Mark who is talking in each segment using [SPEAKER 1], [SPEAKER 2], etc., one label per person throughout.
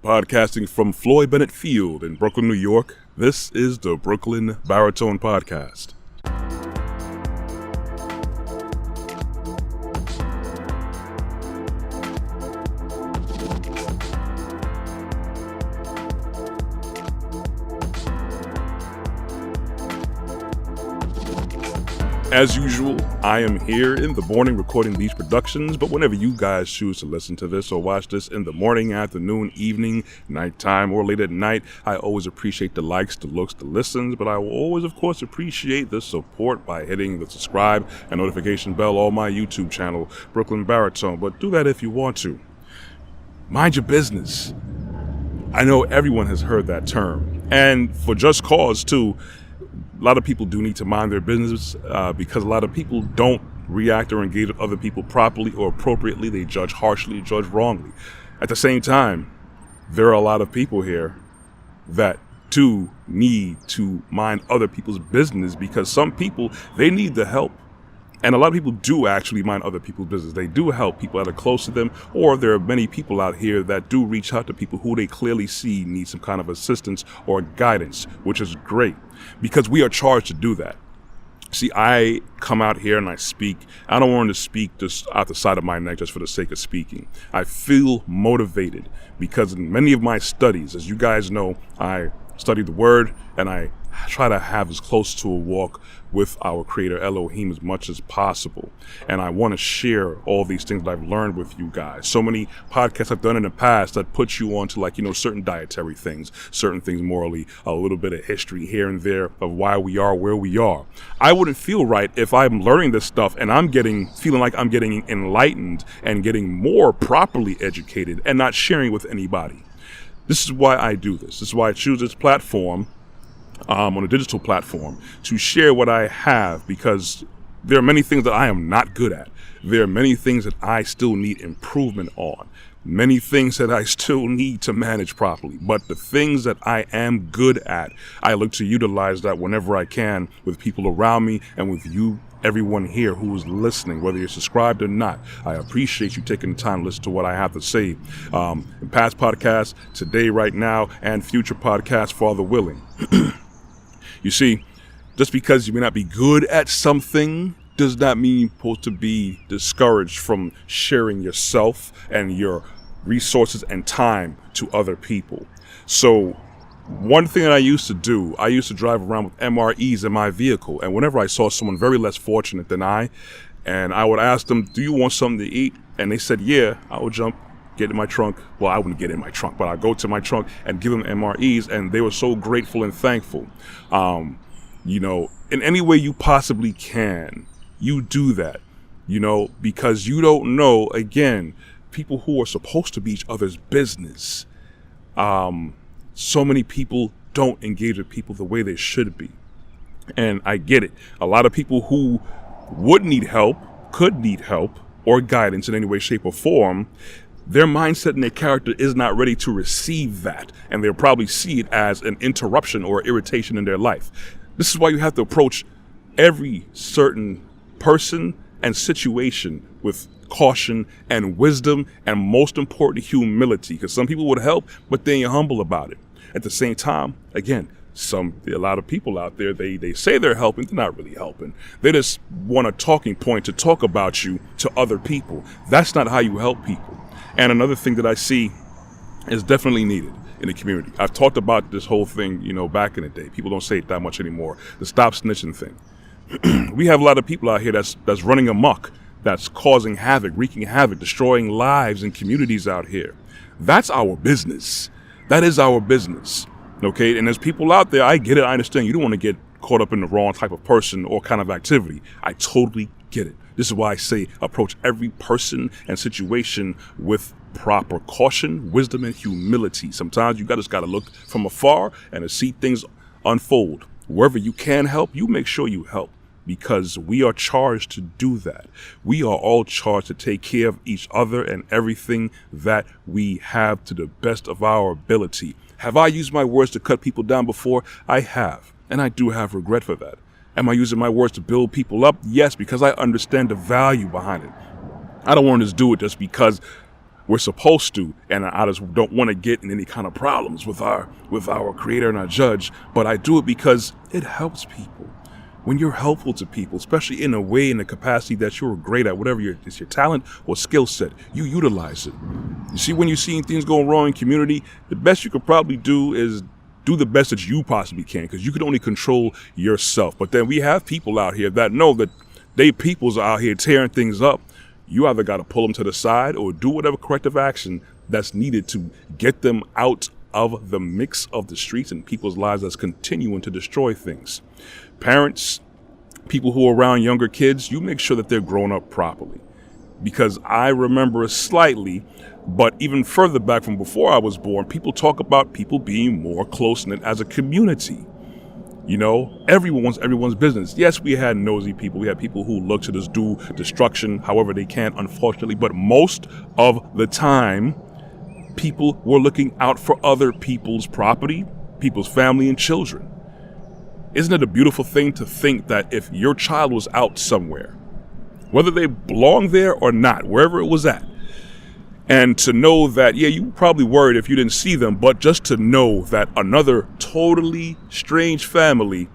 [SPEAKER 1] Podcasting from Floyd Bennett Field in Brooklyn, New York, this is the Brooklyn Baritone Podcast. As usual, I am here in the morning recording these productions, but whenever you guys choose to listen to this or watch this in the morning, afternoon, evening, nighttime, or late at night, I always appreciate the likes, the looks, the listens, but I will always, of course, appreciate the support by hitting the subscribe and notification bell on my YouTube channel, Brooklyn Baritone, but do that if you want to. Mind your business. I know everyone has heard that term, and for just cause, too. A lot of people do need to mind their business because a lot of people don't react or engage with other people properly or appropriately. They judge harshly, judge wrongly. At the same time, there are a lot of people here that do need to mind other people's business because some people, they need the help. And a lot of people do actually mind other people's business. They do help people that are close to them, or there are many people out here that do reach out to people who they clearly see need some kind of assistance or guidance, which is great because we are charged to do that. See, I come out here and I speak. I don't want to speak just out the side of my neck just for the sake of speaking. I feel motivated because in many of my studies, as you guys know, I study the word and I try to have as close to a walk with our creator Elohim as much as possible. And I want to share all these things that I've learned with you guys. So many podcasts I've done in the past that put you on to certain dietary things, certain things morally, a little bit of history here and there of why we are where we are. I wouldn't feel right if I'm learning this stuff and I'm feeling like I'm getting enlightened and getting more properly educated and not sharing with anybody. This is why I do this. This is why I choose this platform on a digital platform to share what I have, because there are many things that I am not good at. There are many things that I still need improvement on. Many things that I still need to manage properly. But the things that I am good at, I look to utilize that whenever I can with people around me and with you, everyone here who is listening, whether you're subscribed or not. I appreciate you taking the time to listen to what I have to say in past podcasts, today, right now, and future podcasts, Father willing. You see, just because you may not be good at something does not mean you're supposed to be discouraged from sharing yourself and your resources and time to other people. So one thing that I used to do, I used to drive around with MREs in my vehicle. And whenever I saw someone very less fortunate than and I would ask them, do you want something to eat? And they said, yeah, I would get in my trunk. Well, I wouldn't get in my trunk, but I'd go to my trunk and give them MREs, and they were so grateful and thankful. In any way you possibly can, you do that, because you don't know, again, people who are supposed to be each other's business. So many people don't engage with people the way they should be. And I get it. A lot of people who would need help, could need help or guidance in any way, shape, or form, their mindset and their character is not ready to receive that. And they'll probably see it as an interruption or irritation in their life. This is why you have to approach every certain person and situation with caution and wisdom, and most important, humility. Because some people would help, but then you're humble about it. At the same time, again, a lot of people out there, they say they're helping, they're not really helping. They just want a talking point to talk about you to other people. That's not how you help people. And another thing that I see is definitely needed in the community. I've talked about this whole thing, back in the day. People don't say it that much anymore. The stop snitching thing. We have a lot of people out here that's running amok, that's causing havoc, wreaking havoc, destroying lives and communities out here. That's our business. That is our business. Okay, and there's people out there, I get it, I understand. You don't want to get caught up in the wrong type of person or kind of activity. I totally get it. This is why I say approach every person and situation with proper caution, wisdom, and humility. Sometimes you just got to look from afar and to see things unfold. Wherever you can help, you make sure you help, because we are charged to do that. We are all charged to take care of each other and everything that we have to the best of our ability. Have I used my words to cut people down before? I have, and I do have regret for that. Am I using my words to build people up? Yes, because I understand the value behind it. I don't want to just do it just because We're supposed to, and I just don't want to get in any kind of problems with our creator and our judge, but I do it because it helps people. When you're helpful to people, especially in a way, in a capacity that you're great at, whatever it's your talent or skill set, you utilize it. You see, when you're seeing things going wrong in community, the best you could probably do is do the best that you possibly can, because you can only control yourself. But then we have people out here that know that they peoples are out here tearing things up. You either got to pull them to the side or do whatever corrective action that's needed to get them out of the mix of the streets and people's lives that's continuing to destroy things. Parents, people who are around younger kids, you make sure that they're grown up properly. Because I remember slightly, but even further back from before I was born, people talk about people being more close-knit as a community. You know, everyone wants everyone's business. Yes, we had nosy people. We had people who look to just do destruction however they can, unfortunately. But most of the time, people were looking out for other people's property, people's family and children. Isn't it a beautiful thing to think that if your child was out somewhere, whether they belong there or not, wherever it was at, and to know that, yeah, you were probably worried if you didn't see them, but just to know that another totally strange family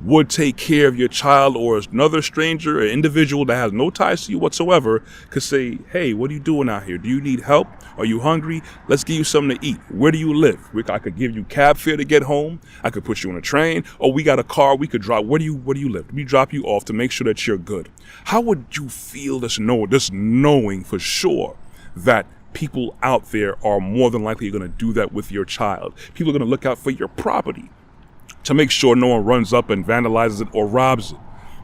[SPEAKER 1] would take care of your child, or another stranger, an individual that has no ties to you whatsoever, could say, hey, what are you doing out here? Do you need help? Are you hungry? Let's give you something to eat. Where do you live? I could give you cab fare to get home. I could put you on a train. Or we got a car we could drive. Where do you live? Let me drop you off to make sure that you're good. How would you feel this knowing for sure that people out there are more than likely going to do that with your child? People are going to look out for your property to make sure no one runs up and vandalizes it or robs it.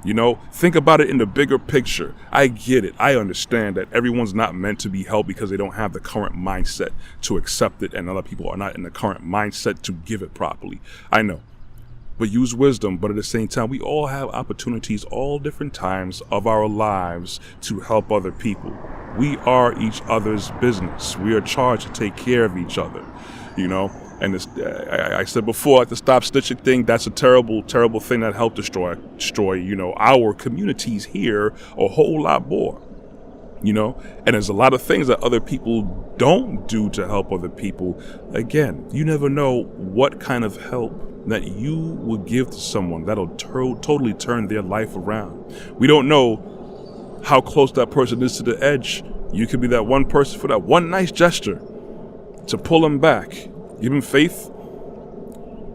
[SPEAKER 1] You know, think about it in the bigger picture. I get it. I understand that everyone's not meant to be helped because they don't have the current mindset to accept it, and other people are not in the current mindset to give it properly. I know. But use wisdom. But at the same time, we all have opportunities all different times of our lives to help other people. We are each other's business. We are charged to take care of each other, you know. And this, I said before, the stop snitching thing, that's a terrible, terrible thing that helped destroy, you know, our communities here a whole lot more, you know. And there's a lot of things that other people don't do to help other people. Again, you never know what kind of help that you will give to someone that'll totally turn their life around. We don't know how close that person is to the edge. You could be that one person for that one nice gesture to pull them back. Give them faith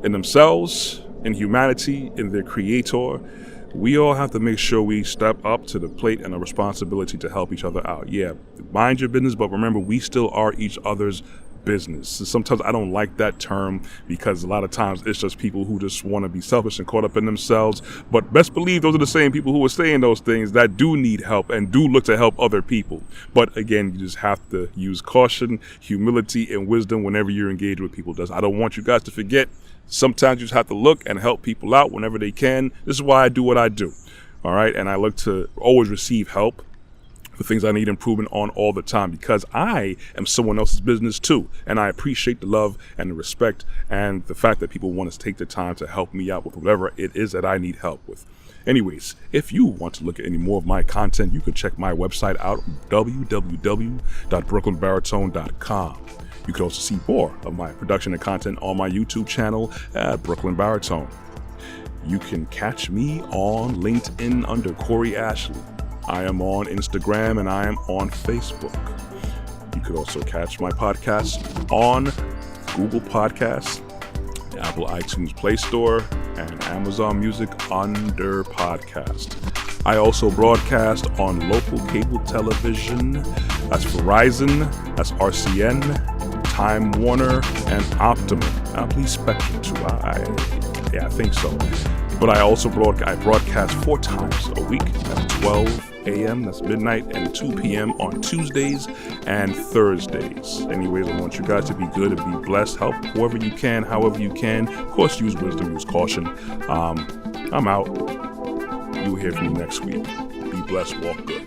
[SPEAKER 1] in themselves, in humanity, in their creator. We all have to make sure we step up to the plate and a responsibility to help each other out. Yeah, mind your business, but remember, we still are each other's business. Sometimes I don't like that term because a lot of times it's just people who just want to be selfish and caught up in themselves. But best believe those are the same people who are saying those things that do need help and do look to help other people. But again, you just have to use caution, humility, and wisdom whenever you're engaged with people. I don't want you guys to forget, sometimes you just have to look and help people out whenever they can. This is why I do what I do. All right. And I look to always receive help for things I need improvement on all the time, because I am someone else's business too. And I appreciate the love and the respect and the fact that people want to take the time to help me out with whatever it is that I need help with. Anyways, if you want to look at any more of my content, you can check my website out, www.brooklynbaritone.com. You can also see more of my production and content on my YouTube channel at Brooklyn Baritone. You can catch me on LinkedIn under Corey Ashley. I am on Instagram and I am on Facebook. You could also catch my podcast on Google Podcasts, Apple iTunes Play Store, and Amazon Music under podcast. I also broadcast on local cable television. That's Verizon, that's RCN, Time Warner, and Optimum. I believe Spectrum too. I think so. But I also broadcast 4 times a week at 12 a.m., that's midnight, and 2 p.m. on Tuesdays and Thursdays. Anyways, I want you guys to be good and be blessed. Help whoever you can, however you can. Of course, use wisdom, use caution. I'm out. You'll hear from me next week. Be blessed, walk good.